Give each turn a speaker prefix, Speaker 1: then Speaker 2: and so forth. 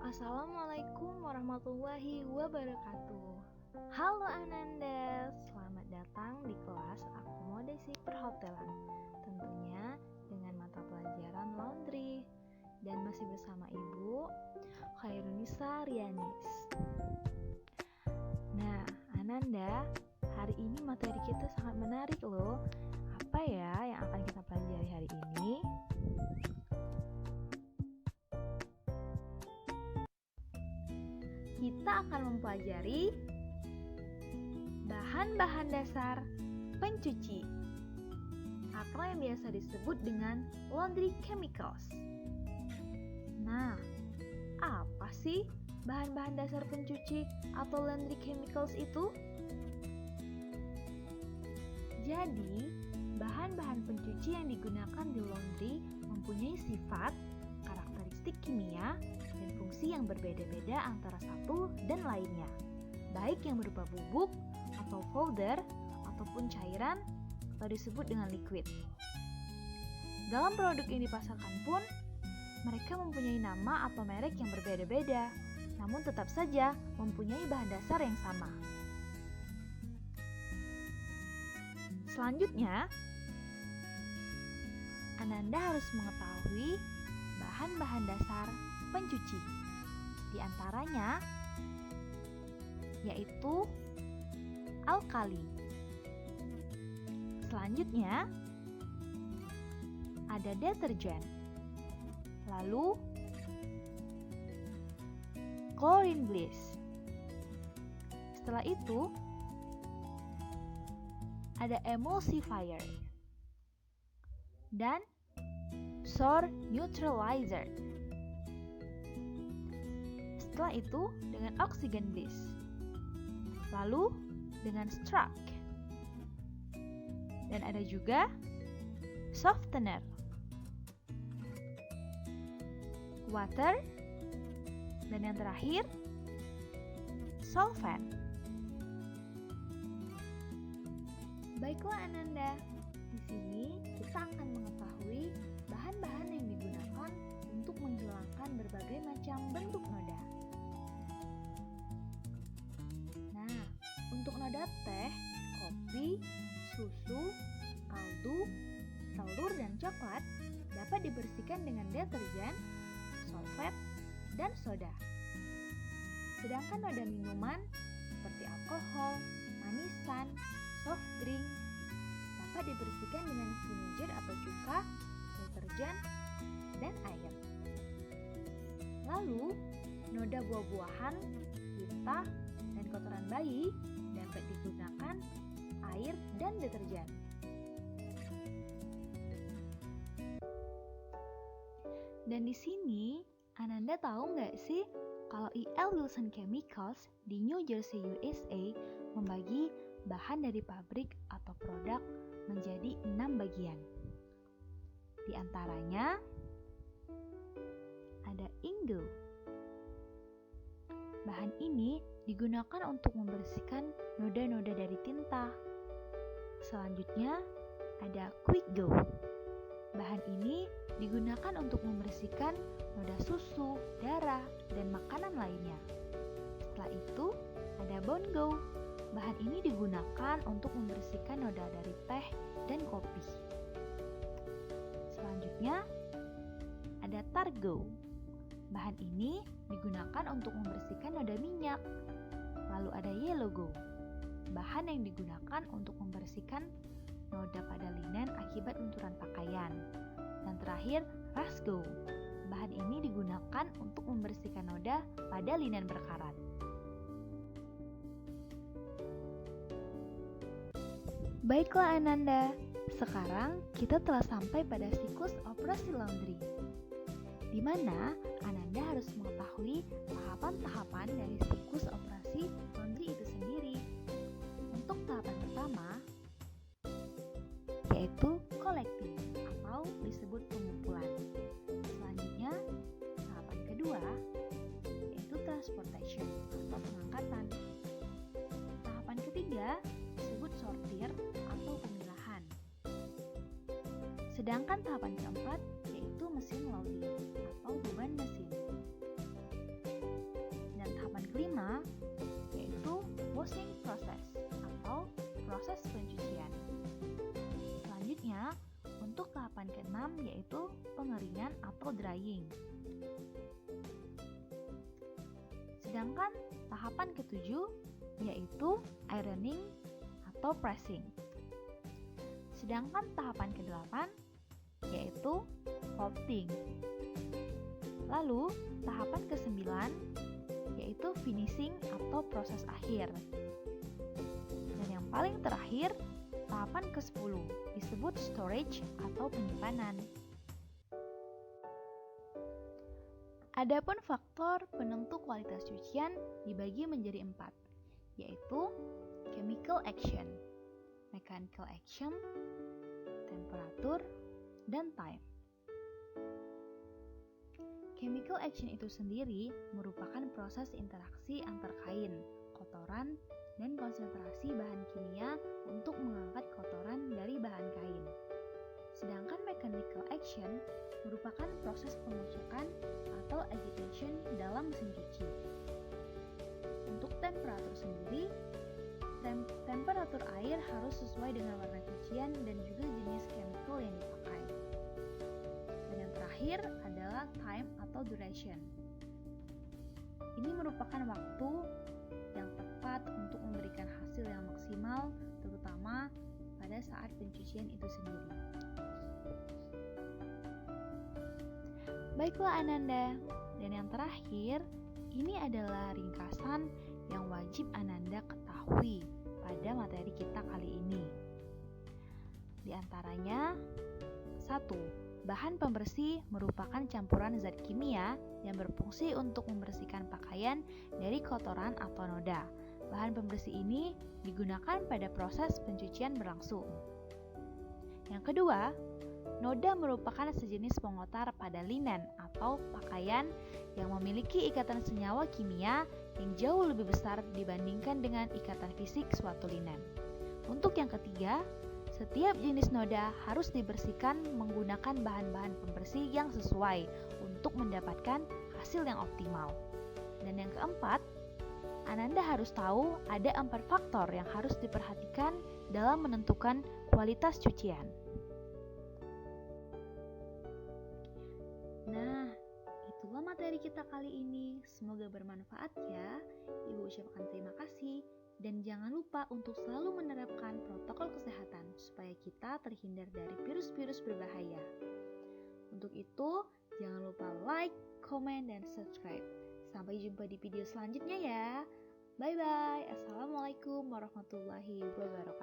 Speaker 1: Assalamualaikum warahmatullahi wabarakatuh. Halo Ananda, selamat datang di kelas akomodasi perhotelan. Tentunya dengan mata pelajaran laundry. Dan masih bersama Ibu Khairunisa Rianis. Nah, Ananda, hari ini materi kita sangat menarik loh. Apa ya yang akan kita pelajari hari ini? Kita akan mempelajari bahan-bahan dasar pencuci atau yang biasa disebut dengan laundry chemicals. Nah, apa sih bahan-bahan dasar pencuci atau laundry chemicals itu? Jadi, bahan-bahan pencuci yang digunakan di laundry mempunyai sifat, karakteristik kimia, dan fungsi yang berbeda-beda antara satu dan lainnya, baik yang berupa bubuk atau powder ataupun cairan atau disebut dengan liquid. Dalam produk yang dipasarkan pun, mereka mempunyai nama atau merek yang berbeda-beda, namun tetap saja mempunyai bahan dasar yang sama. Selanjutnya, Ananda harus mengetahui bahan-bahan dasar pencuci. Di antaranya yaitu alkali. Selanjutnya ada deterjen. Lalu chlorine bleach. Setelah itu ada emulsifier dan sour neutralizer. Setelah itu dengan oxygen bleach. Lalu dengan struck. Dan ada juga softener, water, dan yang terakhir solvent. Baiklah Ananda, di sini kita akan mengetahui bahan-bahan yang digunakan untuk menghilangkan berbagai macam bentuk noda. Nah, untuk noda teh, kopi, susu, kaldu, telur, dan coklat dapat dibersihkan dengan deterjen, solvent, dan soda. Sedangkan noda minuman seperti alkohol, manisan, soft drink dapat dibersihkan dengan vinegar atau cuka, deterjen, dan air. Lalu, noda buah-buahan, tinta, dan kotoran bayi dapat digunakan air dan deterjen. Dan di sini, Ananda tahu nggak sih kalau E.L. Wilson Chemicals di New Jersey, USA membagi bahan dari pabrik atau produk menjadi 6 bagian. Di antaranya ada Ingo. Bahan ini digunakan untuk membersihkan noda-noda dari tinta. Selanjutnya ada Quick Go. Bahan ini digunakan untuk membersihkan noda susu, darah, dan makanan lainnya. Setelah itu ada Bone Go. Bahan ini digunakan untuk membersihkan noda dari teh dan kopi. Selanjutnya ada Targo. Bahan ini digunakan untuk membersihkan noda minyak. Lalu ada Yellow Go. Bahan yang digunakan untuk membersihkan noda pada linen akibat lunturan pakaian. Dan terakhir Rust Go. Bahan ini digunakan untuk membersihkan noda pada linen berkarat. Baiklah Ananda, sekarang kita telah sampai pada siklus operasi laundry, di mana Ananda harus mengetahui tahapan-tahapan dari siklus operasi laundry itu sendiri. Untuk tahapan pertama, yaitu collecting atau disebut pengumpulan. Selanjutnya, tahapan kedua, yaitu transportation atau pengangkatan. Tahapan ketiga disebut sortir atau pemilahan. Sedangkan tahapan keempat yaitu mesin loading atau beban mesin. keenam yaitu pengeringan atau drying. Sedangkan tahapan ketujuh yaitu ironing atau pressing. Sedangkan tahapan kedelapan yaitu folding. Lalu tahapan kesembilan yaitu finishing atau proses akhir. Dan yang paling terakhir, tahapan ke-10 disebut storage atau penyimpanan. Adapun faktor penentu kualitas cucian dibagi menjadi 4, yaitu chemical action, mechanical action, temperatur, dan time. Chemical action itu sendiri merupakan proses interaksi antar kain, kotoran, dan konsentrasi bahan kimia untuk mengangkat kotoran dari bahan kain. Sedangkan mechanical action merupakan proses pengucukan atau agitation dalam mesin cuci. Untuk temperatur sendiri, temperatur air harus sesuai dengan warna cucian dan juga jenis chemical yang dipakai. Dan yang terakhir adalah time atau duration. Ini merupakan waktu yang tepat untuk memberikan hasil yang maksimal, terutama pada saat pencucian itu sendiri. Baiklah Ananda, dan yang terakhir, ini adalah ringkasan yang wajib Ananda ketahui pada materi kita kali ini. Di antaranya, 1. Bahan pembersih merupakan campuran zat kimia yang berfungsi untuk membersihkan pakaian dari kotoran atau noda. Bahan pembersih ini digunakan pada proses pencucian berlangsung. Yang kedua, noda merupakan sejenis pengotar pada linen atau pakaian yang memiliki ikatan senyawa kimia yang jauh lebih besar dibandingkan dengan ikatan fisik suatu linen. Untuk yang ketiga, setiap jenis noda harus dibersihkan menggunakan bahan-bahan pembersih yang sesuai untuk mendapatkan hasil yang optimal. Dan yang keempat, Ananda harus tahu ada 4 faktor yang harus diperhatikan dalam menentukan kualitas cucian. Nah, itulah materi kita kali ini. Semoga bermanfaat ya. Ibu ucapkan terima kasih. Dan jangan lupa untuk selalu menerapkan protokol kesehatan supaya kita terhindar dari virus-virus berbahaya. Untuk itu, jangan lupa like, komen, dan subscribe. Sampai jumpa di video selanjutnya ya. Bye-bye. Assalamualaikum warahmatullahi wabarakatuh.